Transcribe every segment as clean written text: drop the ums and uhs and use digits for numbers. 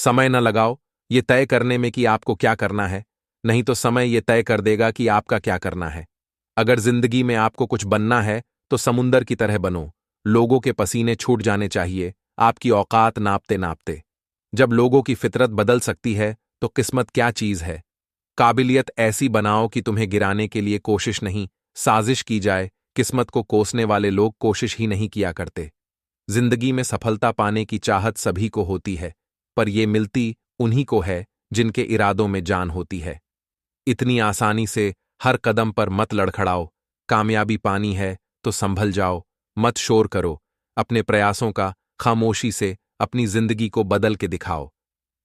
समय न लगाओ ये तय करने में कि आपको क्या करना है, नहीं तो समय ये तय कर देगा कि आपका क्या करना है। अगर जिंदगी में आपको कुछ बनना है तो समुंदर की तरह बनो। लोगों के पसीने छूट जाने चाहिए आपकी औकात नापते नापते। जब लोगों की फितरत बदल सकती है तो किस्मत क्या चीज है। काबिलियत ऐसी बनाओ कि तुम्हें गिराने के लिए कोशिश नहीं, साजिश की जाए। किस्मत को कोसने वाले लोग कोशिश ही नहीं किया करते। जिंदगी में सफलता पाने की चाहत सभी को होती है, पर यह मिलती उन्हीं को है जिनके इरादों में जान होती है। इतनी आसानी से हर कदम पर मत लड़खड़ाओ। कामयाबी पानी है तो संभल जाओ। मत शोर करो। अपने प्रयासों का खामोशी से अपनी जिंदगी को बदल के दिखाओ।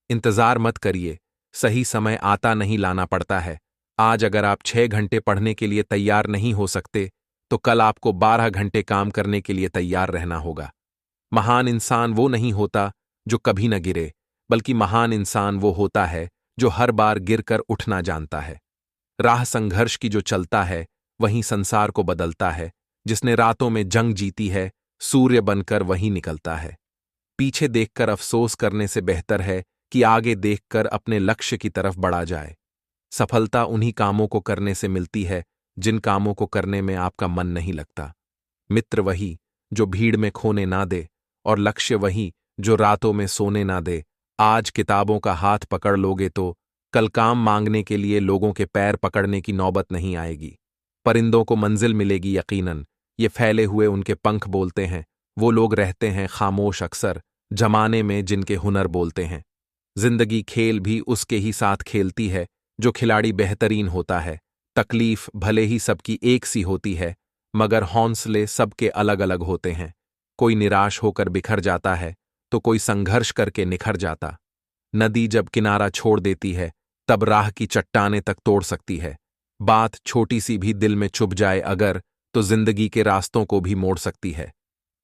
इंतजार मत करिए, सही समय आता नहीं लाना पड़ता है। आज अगर आप 6 घंटे पढ़ने के लिए तैयार नहीं हो सकते तो कल आपको 12 घंटे काम करने के लिए तैयार रहना होगा। महान इंसान वो नहीं होता जो कभी न गिरे, बल्कि महान इंसान वो होता है जो हर बार गिरकर उठना जानता है। राह संघर्ष की जो चलता है वहीं संसार को बदलता है। जिसने रातों में जंग जीती है सूर्य बनकर वहीं निकलता है। पीछे देखकर अफसोस करने से बेहतर है कि आगे देखकर अपने लक्ष्य की तरफ बढ़ा जाए। सफलता उन्हीं कामों को करने से मिलती है जिन कामों को करने में आपका मन नहीं लगता। मित्र वही जो भीड़ में खोने ना दे, और लक्ष्य वही जो रातों में सोने ना दे। आज किताबों का हाथ पकड़ लोगे तो कल काम मांगने के लिए लोगों के पैर पकड़ने की नौबत नहीं आएगी। परिंदों को मंजिल मिलेगी यकीनन, ये फैले हुए उनके पंख बोलते हैं। वो लोग रहते हैं खामोश अक्सर जमाने में जिनके हुनर बोलते हैं। जिंदगी खेल भी उसके ही साथ खेलती है जो खिलाड़ी बेहतरीन होता है। तकलीफ भले ही सबकी एक सी होती है, मगर हौंसले सबके अलग अलग होते हैं। कोई निराश होकर बिखर जाता है तो कोई संघर्ष करके निखर जाता। नदी जब किनारा छोड़ देती है तब राह की चट्टानें तक तोड़ सकती है। बात छोटी सी भी दिल में चुभ जाए अगर, तो जिंदगी के रास्तों को भी मोड़ सकती है।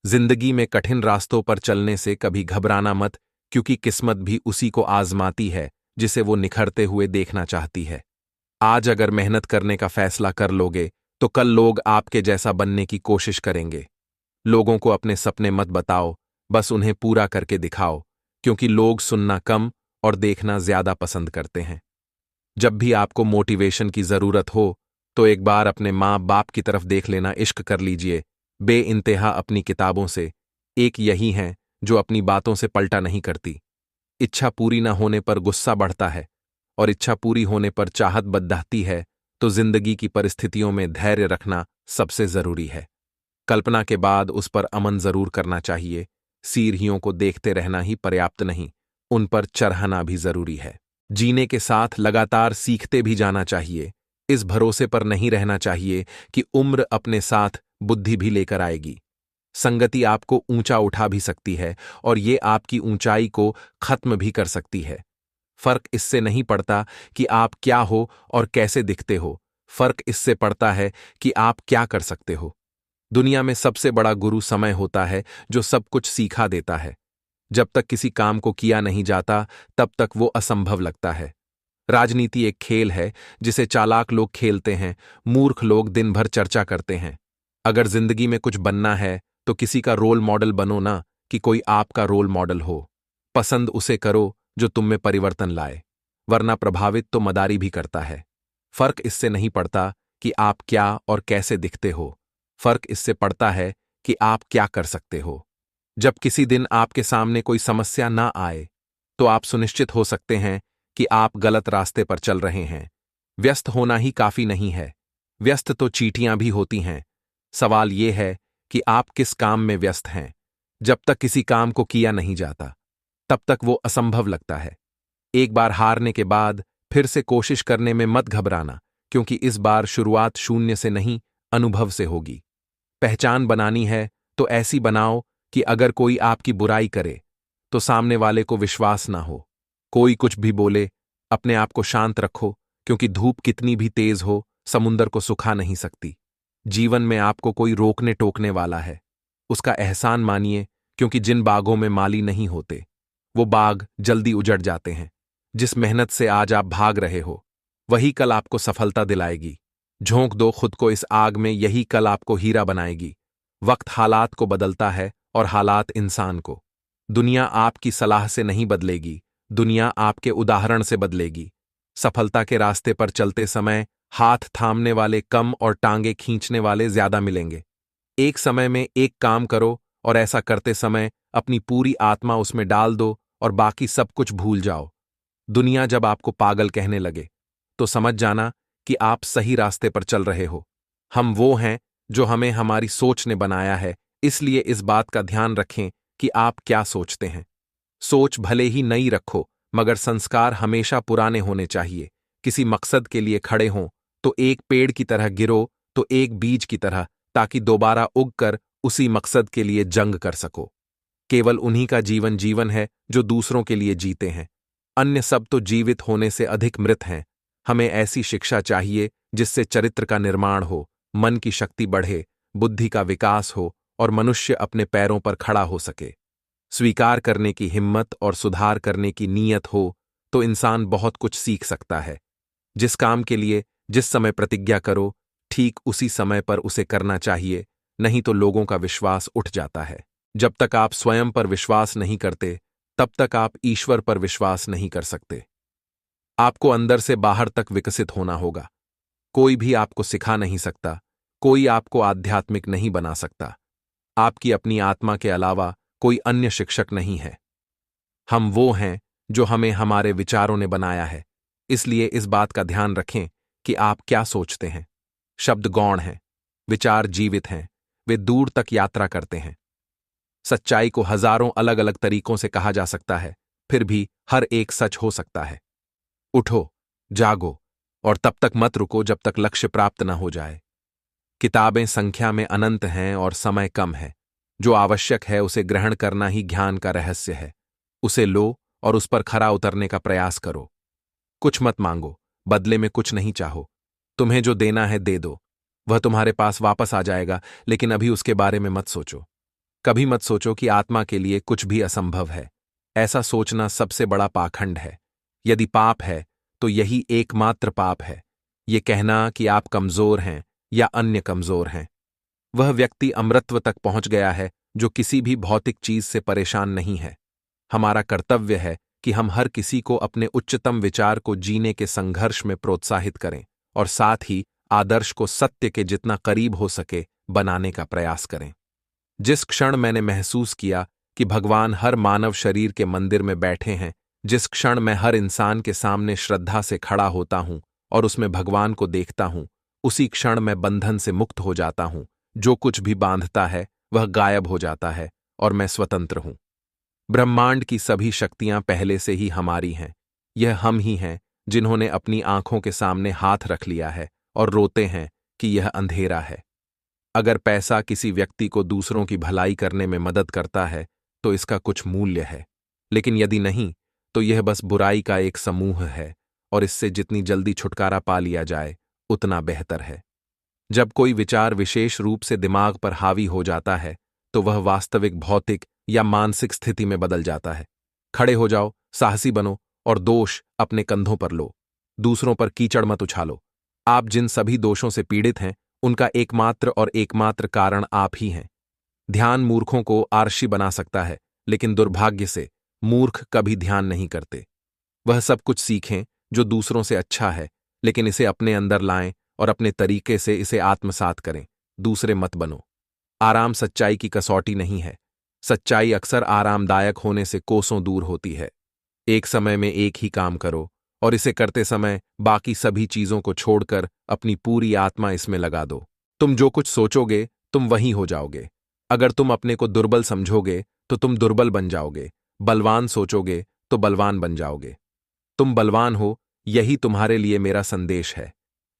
जिंदगी में कठिन रास्तों पर चलने से कभी घबराना मत, क्योंकि किस्मत भी उसी को आजमाती है जिसे वो निखरते हुए देखना चाहती है। आज अगर मेहनत करने का फैसला कर लोगे तो कल लोग आपके जैसा बनने की कोशिश करेंगे। लोगों को अपने सपने मत बताओ, बस उन्हें पूरा करके दिखाओ, क्योंकि लोग सुनना कम और देखना ज्यादा पसंद करते हैं। जब भी आपको मोटिवेशन की जरूरत हो तो एक बार अपने माँ बाप की तरफ देख लेना इश्क कर लीजिए। बेइंतहा अपनी किताबों से एक यही है जो अपनी बातों से पलटा नहीं करती। इच्छा पूरी न होने पर गुस्सा बढ़ता है और इच्छा पूरी होने पर चाहत बदहाती है। तो जिंदगी की परिस्थितियों में धैर्य रखना सबसे जरूरी है। कल्पना के बाद उस पर अमन जरूर करना चाहिए। सीढ़ियों को देखते रहना ही पर्याप्त नहीं, उन पर चढ़ना भी जरूरी है। जीने के साथ लगातार सीखते भी जाना चाहिए। इस भरोसे पर नहीं रहना चाहिए कि उम्र अपने साथ बुद्धि भी लेकर आएगी। संगति आपको ऊंचा उठा भी सकती है और ये आपकी ऊंचाई को खत्म भी कर सकती है। फर्क इससे नहीं पड़ता कि आप क्या हो और कैसे दिखते हो, फर्क इससे पड़ता है कि आप क्या कर सकते हो। दुनिया में सबसे बड़ा गुरु समय होता है जो सब कुछ सिखा देता है। जब तक किसी काम को किया नहीं जाता तब तक वो असंभव लगता है। राजनीति एक खेल है जिसे चालाक लोग खेलते हैं, मूर्ख लोग दिन भर चर्चा करते हैं। अगर जिंदगी में कुछ बनना है तो किसी का रोल मॉडल बनो ना कि कोई आपका रोल मॉडल हो। पसंद उसे करो जो तुम में परिवर्तन लाए, वरना प्रभावित तो मदारी भी करता है। फर्क इससे नहीं पड़ता कि आप क्या और कैसे दिखते हो, फर्क इससे पड़ता है कि आप क्या कर सकते हो। जब किसी दिन आपके सामने कोई समस्या ना आए तो आप सुनिश्चित हो सकते हैं कि आप गलत रास्ते पर चल रहे हैं। व्यस्त होना ही काफी नहीं है, व्यस्त तो चींटियां भी होती हैं। सवाल यह है कि आप किस काम में व्यस्त हैं। जब तक किसी काम को किया नहीं जाता तब तक वो असंभव लगता है। एक बार हारने के बाद फिर से कोशिश करने में मत घबराना, क्योंकि इस बार शुरुआत शून्य से नहीं, अनुभव से होगी। पहचान बनानी है तो ऐसी बनाओ कि अगर कोई आपकी बुराई करे तो सामने वाले को विश्वास ना हो। कोई कुछ भी बोले, अपने आप को शांत रखो, क्योंकि धूप कितनी भी तेज हो समुंदर को सुखा नहीं सकती। जीवन में आपको कोई रोकने टोकने वाला है, उसका एहसान मानिए, क्योंकि जिन बागों में माली नहीं होते वो बाग जल्दी उजड़ जाते हैं। जिस मेहनत से आज आप भाग रहे हो वही कल आपको सफलता दिलाएगी। झोंक दो खुद को इस आग में, यही कल आपको हीरा बनाएगी। वक्त हालात को बदलता है और हालात इंसान को। दुनिया आपकी सलाह से नहीं बदलेगी, दुनिया आपके उदाहरण से बदलेगी। सफलता के रास्ते पर चलते समय हाथ थामने वाले कम और टांगे खींचने वाले ज्यादा मिलेंगे। एक समय में एक काम करो और ऐसा करते समय अपनी पूरी आत्मा उसमें डाल दो और बाकी सब कुछ भूल जाओ। दुनिया जब आपको पागल कहने लगे तो समझ जाना कि आप सही रास्ते पर चल रहे हो। हम वो हैं जो हमें हमारी सोच ने बनाया है, इसलिए इस बात का ध्यान रखें कि आप क्या सोचते हैं। सोच भले ही नई रखो, मगर संस्कार हमेशा पुराने होने चाहिए। किसी मकसद के लिए खड़े हों तो एक पेड़ की तरह गिरो तो एक बीज की तरह, ताकि दोबारा उगकर उसी मकसद के लिए जंग कर सको। केवल उन्हीं का जीवन जीवन है जो दूसरों के लिए जीते हैं। अन्य सब तो जीवित होने से अधिक मृत हैं। हमें ऐसी शिक्षा चाहिए जिससे चरित्र का निर्माण हो, मन की शक्ति बढ़े, बुद्धि का विकास हो और मनुष्य अपने पैरों पर खड़ा हो सके। स्वीकार करने की हिम्मत और सुधार करने की नीयत हो तो इंसान बहुत कुछ सीख सकता है। जिस काम के लिए जिस समय प्रतिज्ञा करो, ठीक उसी समय पर उसे करना चाहिए, नहीं तो लोगों का विश्वास उठ जाता है। जब तक आप स्वयं पर विश्वास नहीं करते, तब तक आप ईश्वर पर विश्वास नहीं कर सकते। आपको अंदर से बाहर तक विकसित होना होगा। कोई भी आपको सिखा नहीं सकता, कोई आपको आध्यात्मिक नहीं बना सकता। आपकी अपनी आत्मा के अलावा कोई अन्य शिक्षक नहीं है। हम वो हैं जो हमें हमारे विचारों ने बनाया है। इसलिए इस बात का ध्यान रखें कि आप क्या सोचते हैं। शब्द गौण हैं, विचार जीवित हैं, वे दूर तक यात्रा करते हैं। सच्चाई को हजारों अलग अलग तरीकों से कहा जा सकता है, फिर भी हर एक सच हो सकता है। उठो, जागो और तब तक मत रुको जब तक लक्ष्य प्राप्त न हो जाए। किताबें संख्या में अनंत हैं और समय कम है। जो आवश्यक है उसे ग्रहण करना ही ज्ञान का रहस्य है। उसे लो और उस पर खरा उतरने का प्रयास करो। कुछ मत मांगो, बदले में कुछ नहीं चाहो। तुम्हें जो देना है दे दो, वह तुम्हारे पास वापस आ जाएगा, लेकिन अभी उसके बारे में मत सोचो। कभी मत सोचो कि आत्मा के लिए कुछ भी असंभव है। ऐसा सोचना सबसे बड़ा पाखंड है। यदि पाप है तो यही एकमात्र पाप है, ये कहना कि आप कमजोर हैं या अन्य कमजोर हैं। वह व्यक्ति अमरत्व तक पहुंच गया है जो किसी भी भौतिक चीज से परेशान नहीं है। हमारा कर्तव्य है कि हम हर किसी को अपने उच्चतम विचार को जीने के संघर्ष में प्रोत्साहित करें और साथ ही आदर्श को सत्य के जितना करीब हो सके बनाने का प्रयास करें। जिस क्षण मैंने महसूस किया कि भगवान हर मानव शरीर के मंदिर में बैठे हैं, जिस क्षण मैं हर इंसान के सामने श्रद्धा से खड़ा होता हूं और उसमें भगवान को देखता हूं, उसी क्षण मैं बंधन से मुक्त हो जाता हूं। जो कुछ भी बांधता है वह गायब हो जाता है और मैं स्वतंत्र हूं। ब्रह्मांड की सभी शक्तियां पहले से ही हमारी हैं। यह हम ही हैं जिन्होंने अपनी आंखों के सामने हाथ रख लिया है और रोते हैं कि यह अंधेरा है। अगर पैसा किसी व्यक्ति को दूसरों की भलाई करने में मदद करता है तो इसका कुछ मूल्य है, लेकिन यदि नहीं तो यह बस बुराई का एक समूह है और इससे जितनी जल्दी छुटकारा पा लिया जाए उतना बेहतर है। जब कोई विचार विशेष रूप से दिमाग पर हावी हो जाता है तो वह वास्तविक भौतिक या मानसिक स्थिति में बदल जाता है। खड़े हो जाओ, साहसी बनो और दोष अपने कंधों पर लो। दूसरों पर कीचड़ मत उछालो। आप जिन सभी दोषों से पीड़ित हैं उनका एकमात्र कारण आप ही हैं। ध्यान मूर्खों को आर्षी बना सकता है, लेकिन दुर्भाग्य से मूर्ख कभी ध्यान नहीं करते। वह सब कुछ सीखें जो दूसरों से अच्छा है, लेकिन इसे अपने अंदर लाएं और अपने तरीके से इसे आत्मसात करें। दूसरे मत बनो। आराम सच्चाई की कसौटी नहीं है। सच्चाई अक्सर आरामदायक होने से कोसों दूर होती है। एक समय में एक ही काम करो और इसे करते समय बाकी सभी चीजों को छोड़कर अपनी पूरी आत्मा इसमें लगा दो। तुम जो कुछ सोचोगे तुम वही हो जाओगे। अगर तुम अपने को दुर्बल समझोगे तो तुम दुर्बल बन जाओगे। बलवान सोचोगे तो बलवान बन जाओगे। तुम बलवान हो, यही तुम्हारे लिए मेरा संदेश है।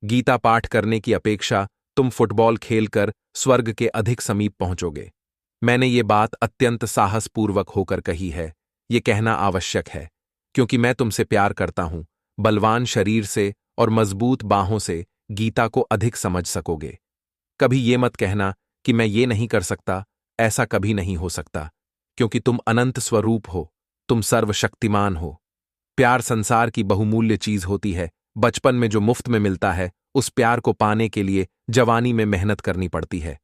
गीता पाठ करने की अपेक्षा तुम फुटबॉल खेलकर स्वर्ग के अधिक समीप पहुंचोगे। मैंने ये बात अत्यंत साहसपूर्वक होकर कही है। ये कहना आवश्यक है क्योंकि मैं तुमसे प्यार करता हूं। बलवान शरीर से और मजबूत बाहों से गीता को अधिक समझ सकोगे। कभी ये मत कहना कि मैं ये नहीं कर सकता। ऐसा कभी नहीं हो सकता, क्योंकि तुम अनंत स्वरूप हो, तुम सर्वशक्तिमान हो। प्यार संसार की बहुमूल्य चीज होती है। बचपन में जो मुफ्त में मिलता है उस प्यार को पाने के लिए जवानी में मेहनत करनी पड़ती है।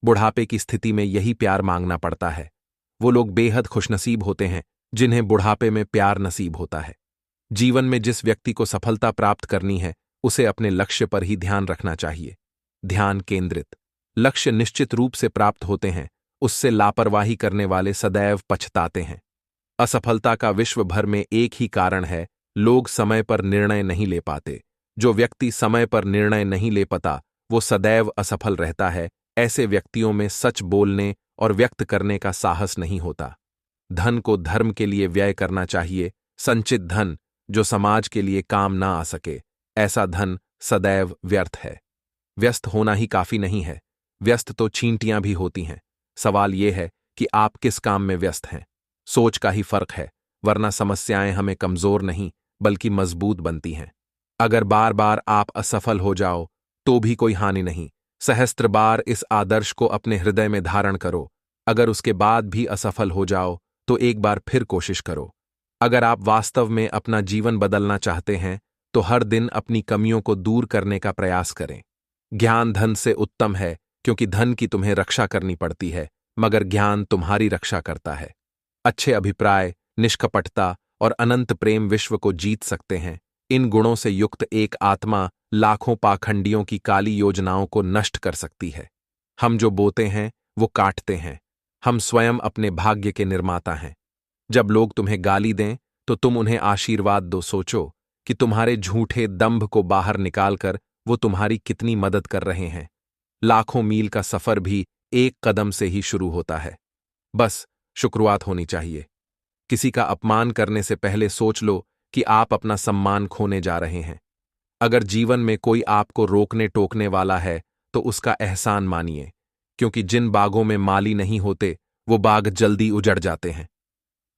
बुढ़ापे की स्थिति में यही प्यार मांगना पड़ता है। वो लोग बेहद खुशनसीब होते हैं जिन्हें बुढ़ापे में प्यार नसीब होता है। जीवन में जिस व्यक्ति को सफलता प्राप्त करनी है उसे अपने लक्ष्य पर ही ध्यान रखना चाहिए। ध्यान केंद्रित लक्ष्य निश्चित रूप से प्राप्त होते हैं, उससे लापरवाही करने वाले सदैव पछताते हैं। असफलता का विश्व भर में एक ही कारण है, लोग समय पर निर्णय नहीं ले पाते। जो व्यक्ति समय पर निर्णय नहीं ले पाता वो सदैव असफल रहता है। ऐसे व्यक्तियों में सच बोलने और व्यक्त करने का साहस नहीं होता। धन को धर्म के लिए व्यय करना चाहिए। संचित धन जो समाज के लिए काम ना आ सके, ऐसा धन सदैव व्यर्थ है। व्यस्त होना ही काफी नहीं है, व्यस्त तो चींटियां भी होती हैं। सवाल यह है कि आप किस काम में व्यस्त हैं। सोच का ही फर्क है, वरना समस्याएं हमें कमजोर नहीं बल्कि मजबूत बनती हैं। अगर बार बार आप असफल हो जाओ तो भी कोई हानि नहीं। सहस्त्र बार इस आदर्श को अपने हृदय में धारण करो। अगर उसके बाद भी असफल हो जाओ तो एक बार फिर कोशिश करो। अगर आप वास्तव में अपना जीवन बदलना चाहते हैं तो हर दिन अपनी कमियों को दूर करने का प्रयास करें। ज्ञान धन से उत्तम है, क्योंकि धन की तुम्हें रक्षा करनी पड़ती है, मगर ज्ञान तुम्हारी रक्षा करता है। अच्छे अभिप्राय, निष्कपटता और अनंत प्रेम विश्व को जीत सकते हैं। इन गुणों से युक्त एक आत्मा लाखों पाखंडियों की काली योजनाओं को नष्ट कर सकती है। हम जो बोते हैं वो काटते हैं। हम स्वयं अपने भाग्य के निर्माता हैं। जब लोग तुम्हें गाली दें तो तुम उन्हें आशीर्वाद दो। सोचो कि तुम्हारे झूठे दंभ को बाहर निकालकर वो तुम्हारी कितनी मदद कर रहे हैं। लाखों मील का सफर भी एक कदम से ही शुरू होता है। बस शुरुआत होनी चाहिए। किसी का अपमान करने से पहले सोच लो कि आप अपना सम्मान खोने जा रहे हैं। अगर जीवन में कोई आपको रोकने टोकने वाला है तो उसका एहसान मानिए, क्योंकि जिन बागों में माली नहीं होते वो बाग जल्दी उजड़ जाते हैं।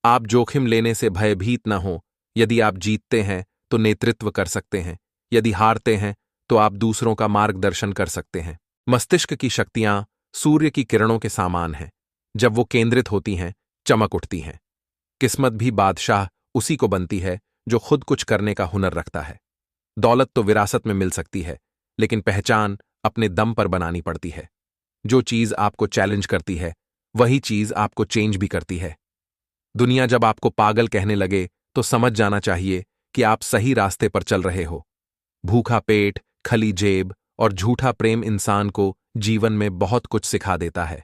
आप जोखिम लेने से भयभीत न हो। यदि आप जीतते हैं तो नेतृत्व कर सकते हैं, यदि हारते हैं तो आप दूसरों का मार्गदर्शन कर सकते हैं। मस्तिष्क की शक्तियां सूर्य की किरणों के समान हैं। जब वो केंद्रित होती हैं, चमक उठती हैं। किस्मत भी बादशाह उसी को बनती है जो खुद कुछ करने का हुनर रखता है। दौलत तो विरासत में मिल सकती है, लेकिन पहचान अपने दम पर बनानी पड़ती है। जो चीज आपको चैलेंज करती है वही चीज आपको चेंज भी करती है। दुनिया जब आपको पागल कहने लगे तो समझ जाना चाहिए कि आप सही रास्ते पर चल रहे हो। भूखा पेट, खली जेब और झूठा प्रेम इंसान को जीवन में बहुत कुछ सिखा देता है।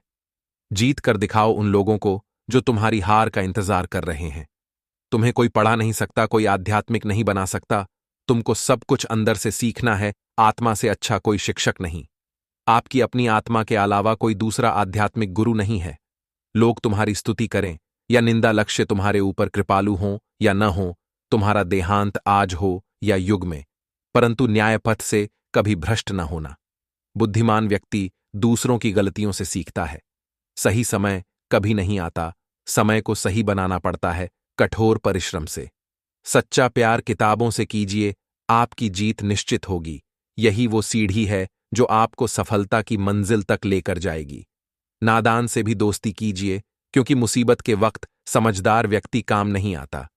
जीत कर दिखाओ उन लोगों को जो तुम्हारी हार का इंतजार कर रहे हैं। तुम्हें कोई पढ़ा नहीं सकता, कोई आध्यात्मिक नहीं बना सकता। तुमको सब कुछ अंदर से सीखना है। आत्मा से अच्छा कोई शिक्षक नहीं। आपकी अपनी आत्मा के अलावा कोई दूसरा आध्यात्मिक गुरु नहीं है। लोग तुम्हारी स्तुति करें या निंदा, लक्ष्य तुम्हारे ऊपर कृपालु हो या न हो, तुम्हारा देहांत आज हो या युग में, परंतु न्यायपथ से कभी भ्रष्ट न होना। बुद्धिमान व्यक्ति दूसरों की गलतियों से सीखता है। सही समय कभी नहीं आता, समय को सही बनाना पड़ता है कठोर परिश्रम से। सच्चा प्यार किताबों से कीजिए, आपकी जीत निश्चित होगी। यही वो सीढ़ी है जो आपको सफलता की मंजिल तक लेकर जाएगी। नादान से भी दोस्ती कीजिए, क्योंकि मुसीबत के वक्त समझदार व्यक्ति काम नहीं आता।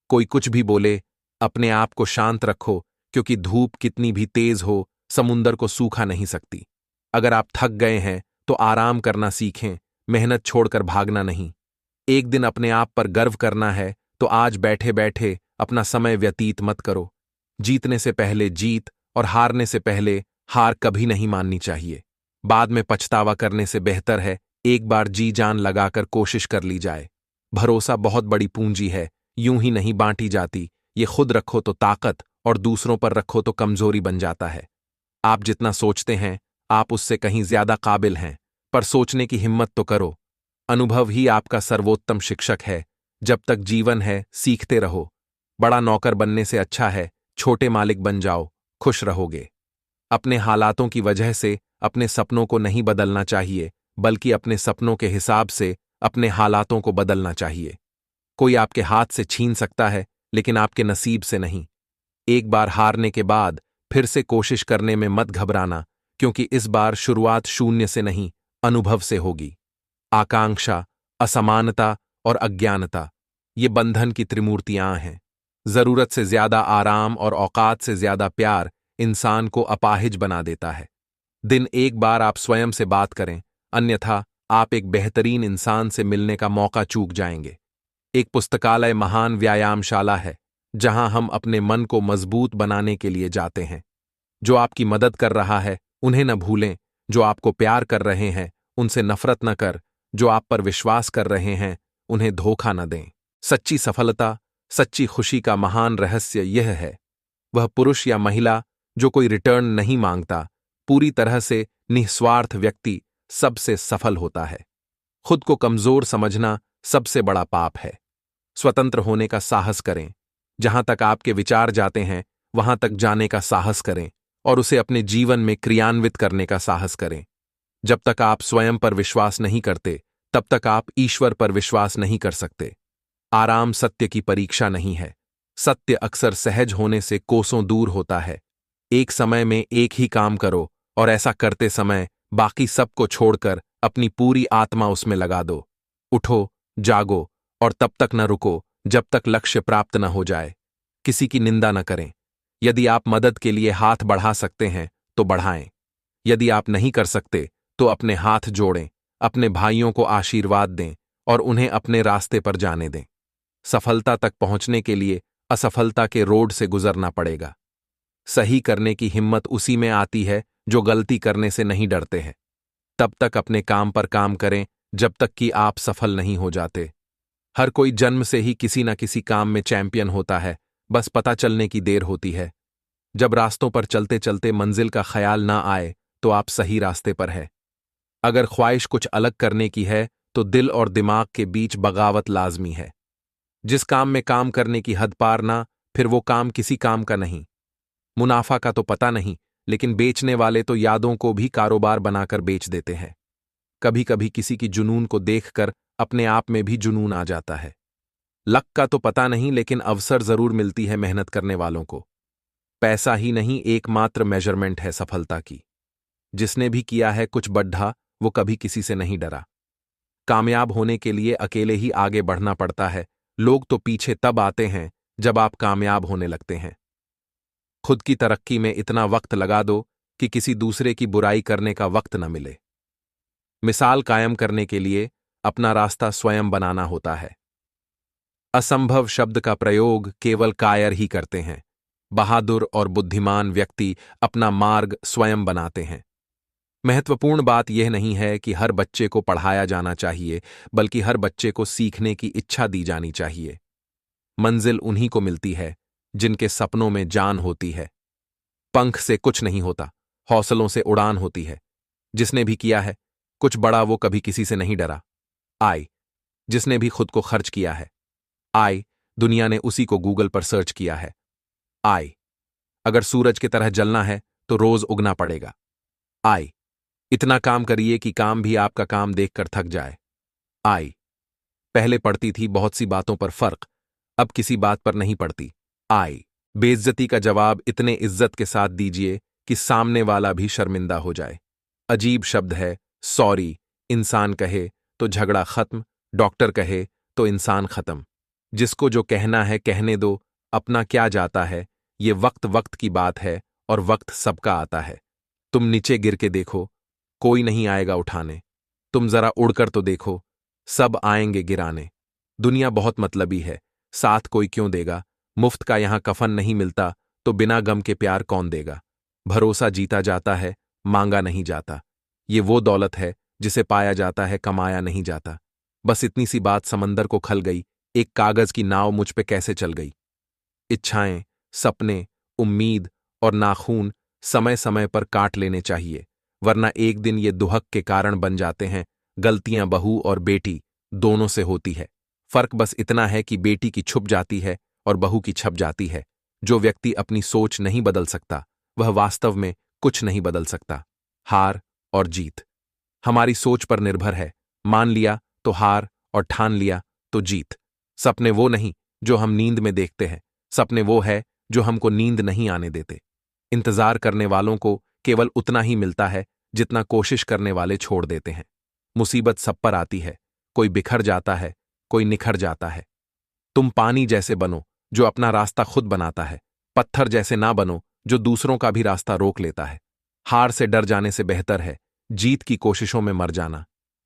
कोई कुछ भी बोले, अपने आप को शांत रखो, क्योंकि धूप कितनी भी तेज हो समुंदर को सूखा नहीं सकती। अगर आप थक गए हैं तो आराम करना सीखें, मेहनत छोड़कर भागना नहीं। एक दिन अपने आप पर गर्व करना है तो आज बैठे बैठे अपना समय व्यतीत मत करो। जीतने से पहले जीत और हारने से पहले हार कभी नहीं माननी चाहिए। बाद में पछतावा करने से बेहतर है एक बार जी जान लगाकर कोशिश कर ली जाए। भरोसा बहुत बड़ी पूंजी है, यूं ही नहीं बांटी जाती। ये खुद रखो तो ताकत और दूसरों पर रखो तो कमजोरी बन जाता है। आप जितना सोचते हैं आप उससे कहीं ज्यादा काबिल हैं, पर सोचने की हिम्मत तो करो। अनुभव ही आपका सर्वोत्तम शिक्षक है। जब तक जीवन है सीखते रहो। बड़ा नौकर बनने से अच्छा है छोटे मालिक बन जाओ, खुश रहोगे। अपने हालातों की वजह से अपने सपनों को नहीं बदलना चाहिए, बल्कि अपने सपनों के हिसाब से अपने हालातों को बदलना चाहिए। कोई आपके हाथ से छीन सकता है, लेकिन आपके नसीब से नहीं। एक बार हारने के बाद फिर से कोशिश करने में मत घबराना, क्योंकि इस बार शुरुआत शून्य से नहीं, अनुभव से होगी। आकांक्षा, असमानता और अज्ञानता, ये बंधन की त्रिमूर्तियां हैं। जरूरत से ज्यादा आराम और औकात से ज्यादा प्यार इंसान को अपाहिज बना देता है। दिन एक बार आप स्वयं से बात करें, अन्यथा आप एक बेहतरीन इंसान से मिलने का मौका चूक जाएंगे। एक पुस्तकालय महान व्यायामशाला है, जहां हम अपने मन को मजबूत बनाने के लिए जाते हैं। जो आपकी मदद कर रहा है, उन्हें न भूलें। जो आपको प्यार कर रहे हैं, उनसे नफरत न कर। जो आप पर विश्वास कर रहे हैं, उन्हें धोखा न दें। सच्ची सफलता, सच्ची खुशी का महान रहस्य यह है, वह पुरुष या महिला जो कोई रिटर्न नहीं मांगता, पूरी तरह से निस्वार्थ व्यक्ति सबसे सफल होता है। खुद को कमजोर समझना सबसे बड़ा पाप है। स्वतंत्र होने का साहस करें। जहां तक आपके विचार जाते हैं, वहां तक जाने का साहस करें और उसे अपने जीवन में क्रियान्वित करने का साहस करें। जब तक आप स्वयं पर विश्वास नहीं करते, तब तक आप ईश्वर पर विश्वास नहीं कर सकते। आराम सत्य की परीक्षा नहीं है। सत्य अक्सर सहज होने से कोसों दूर होता है। एक समय में एक ही काम करो और ऐसा करते समय बाकी सबको छोड़कर अपनी पूरी आत्मा उसमें लगा दो। उठो, जागो और तब तक न रुको जब तक लक्ष्य प्राप्त न हो जाए। किसी की निंदा न करें। यदि आप मदद के लिए हाथ बढ़ा सकते हैं तो बढ़ाएं। यदि आप नहीं कर सकते तो अपने हाथ जोड़ें, अपने भाइयों को आशीर्वाद दें और उन्हें अपने रास्ते पर जाने दें। सफलता तक पहुंचने के लिए असफलता के रोड से गुजरना पड़ेगा। सही करने की हिम्मत उसी में आती है जो गलती करने से नहीं डरते हैं। तब तक अपने काम पर काम करें जब तक कि आप सफल नहीं हो जाते। हर कोई जन्म से ही किसी न किसी काम में चैंपियन होता है, बस पता चलने की देर होती है। जब रास्तों पर चलते चलते मंजिल का ख्याल ना आए तो आप सही रास्ते पर है। अगर ख्वाहिश कुछ अलग करने की है तो दिल और दिमाग के बीच बगावत लाजमी है। जिस काम में काम करने की हद पार ना, फिर वो काम किसी काम का नहीं। मुनाफा का तो पता नहीं, लेकिन बेचने वाले तो यादों को भी कारोबार बनाकर बेच देते हैं। कभी कभी किसी की जुनून को देखकर अपने आप में भी जुनून आ जाता है। लक का तो पता नहीं, लेकिन अवसर जरूर मिलती है मेहनत करने वालों को। पैसा ही नहीं एकमात्र मेजरमेंट है सफलता की। जिसने भी किया है कुछ बड्ढा, वो कभी किसी से नहीं डरा। कामयाब होने के लिए अकेले ही आगे बढ़ना पड़ता है। लोग तो पीछे तब आते हैं जब आप कामयाब होने लगते हैं। खुद की तरक्की में इतना वक्त लगा दो कि किसी दूसरे की बुराई करने का वक्त न मिले। मिसाल कायम करने के लिए अपना रास्ता स्वयं बनाना होता है। असंभव शब्द का प्रयोग केवल कायर ही करते हैं। बहादुर और बुद्धिमान व्यक्ति अपना मार्ग स्वयं बनाते हैं। महत्वपूर्ण बात यह नहीं है कि हर बच्चे को पढ़ाया जाना चाहिए, बल्कि हर बच्चे को सीखने की इच्छा दी जानी चाहिए। मंजिल उन्हीं को मिलती है जिनके सपनों में जान होती है। पंख से कुछ नहीं होता, हौसलों से उड़ान होती है। जिसने भी किया है कुछ बड़ा, वो कभी किसी से नहीं डरा। आई, जिसने भी खुद को खर्च किया है। आई, दुनिया ने उसी को गूगल पर सर्च किया है। आई, अगर सूरज की तरह जलना है तो रोज उगना पड़ेगा। आई, इतना काम करिए कि काम भी आपका काम देखकर थक जाए। आई, पहले पड़ती थी बहुत सी बातों पर फर्क, अब किसी बात पर नहीं पड़ती। आई, बेइज्जती का जवाब इतने इज्जत के साथ दीजिए कि सामने वाला भी शर्मिंदा हो जाए। अजीब शब्द है सॉरी। इंसान कहे तो झगड़ा खत्म, डॉक्टर कहे तो इंसान खत्म। जिसको जो कहना है कहने दो, अपना क्या जाता है। ये वक्त वक्त की बात है और वक्त सबका आता है। तुम नीचे गिर के देखो, कोई नहीं आएगा उठाने। तुम जरा उड़कर तो देखो, सब आएंगे गिराने। दुनिया बहुत मतलबी है, साथ कोई क्यों देगा। मुफ्त का यहां कफन नहीं मिलता तो बिना गम के प्यार कौन देगा। भरोसा जीता जाता है, मांगा नहीं जाता। ये वो दौलत है जिसे पाया जाता है, कमाया नहीं जाता। बस इतनी सी बात समंदर को खल गई, एक कागज की नाव मुझ पे कैसे चल गई। इच्छाएं, सपने, उम्मीद और नाखून समय समय पर काट लेने चाहिए, वरना एक दिन ये दुहक के कारण बन जाते हैं। गलतियां बहू और बेटी दोनों से होती है। फर्क बस इतना है कि बेटी की छुप जाती है और बहू की छप जाती है। जो व्यक्ति अपनी सोच नहीं बदल सकता, वह वास्तव में कुछ नहीं बदल सकता। हार और जीत हमारी सोच पर निर्भर है। मान लिया तो हार और ठान लिया तो जीत। सपने वो नहीं जो हम नींद में देखते हैं, सपने वो है जो हमको नींद नहीं आने देते। इंतजार करने वालों को केवल उतना ही मिलता है जितना कोशिश करने वाले छोड़ देते हैं। मुसीबत सब पर आती है, कोई बिखर जाता है, कोई निखर जाता है। तुम पानी जैसे बनो जो अपना रास्ता खुद बनाता है, पत्थर जैसे ना बनो जो दूसरों का भी रास्ता रोक लेता है। हार से डर जाने से बेहतर है जीत की कोशिशों में मर जाना।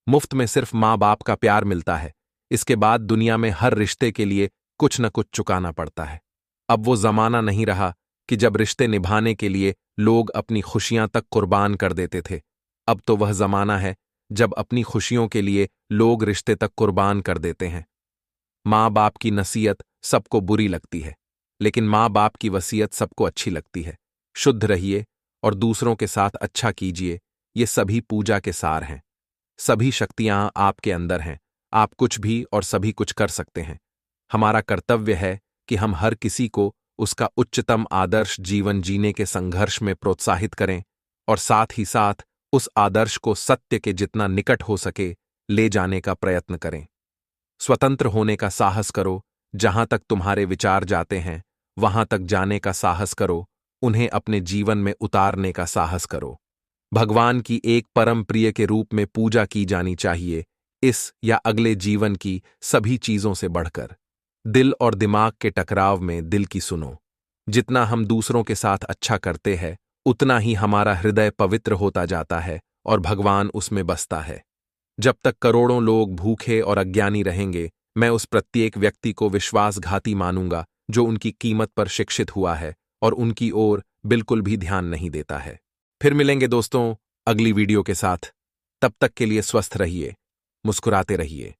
मुफ्त में सिर्फ माँ बाप का प्यार मिलता है, इसके बाद दुनिया में हर रिश्ते के लिए कुछ न कुछ चुकाना पड़ता है। अब वो जमाना नहीं रहा कि जब रिश्ते निभाने के लिए लोग अपनी खुशियां तक कुर्बान कर देते थे। अब तो वह जमाना है जब अपनी खुशियों के लिए लोग रिश्ते तक कुर्बान कर देते हैं। माँ बाप की नसीहत सबको बुरी लगती है, लेकिन माँ बाप की वसीयत सबको अच्छी लगती है। शुद्ध रहिए और दूसरों के साथ अच्छा कीजिए, ये सभी पूजा के सार हैं। सभी शक्तियां आपके अंदर हैं, आप कुछ भी और सभी कुछ कर सकते हैं। हमारा कर्तव्य है कि हम हर किसी को उसका उच्चतम आदर्श जीवन जीने के संघर्ष में प्रोत्साहित करें और साथ ही साथ उस आदर्श को सत्य के जितना निकट हो सके ले जाने का प्रयत्न करें। स्वतंत्र होने का साहस करो, जहां तक तुम्हारे विचार जाते हैं वहां तक जाने का साहस करो, उन्हें अपने जीवन में उतारने का साहस करो। भगवान की एक परम प्रिय के रूप में पूजा की जानी चाहिए, इस या अगले जीवन की सभी चीजों से बढ़कर। दिल और दिमाग के टकराव में दिल की सुनो। जितना हम दूसरों के साथ अच्छा करते हैं उतना ही हमारा हृदय पवित्र होता जाता है और भगवान उसमें बसता है। जब तक करोड़ों लोग भूखे और अज्ञानी रहेंगे, मैं उस प्रत्येक व्यक्ति को विश्वासघाती मानूंगा जो उनकी कीमत पर शिक्षित हुआ है और उनकी ओर बिल्कुल भी ध्यान नहीं देता है। फिर मिलेंगे दोस्तों अगली वीडियो के साथ। तब तक के लिए स्वस्थ रहिए, मुस्कुराते रहिए।